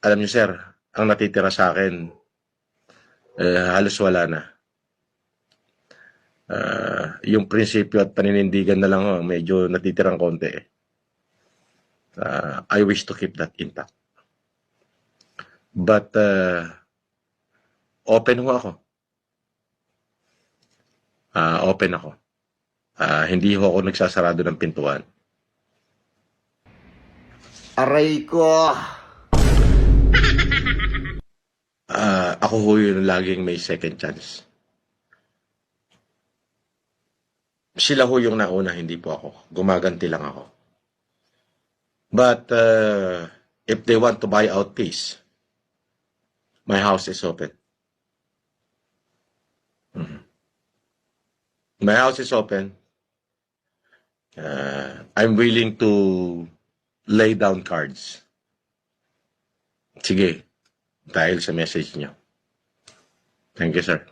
alam niyo sir, ang natitira sa akin, halos wala na. Yung prinsipyo at paninindigan na lang medyo natitirang konti. I wish to keep that intact. But open ho ako. Open ako. Hindi ho ako nagsasarado ng pintuan. Aray ko! Ako ho yung laging may second chance. Sila ho yung nauna, hindi po ako. Gumaganti lang ako. But if they want to buy out peace, my house is open. My house is open. I'm willing to lay down cards. Sige, dahil sa message niyo. Thank you, sir.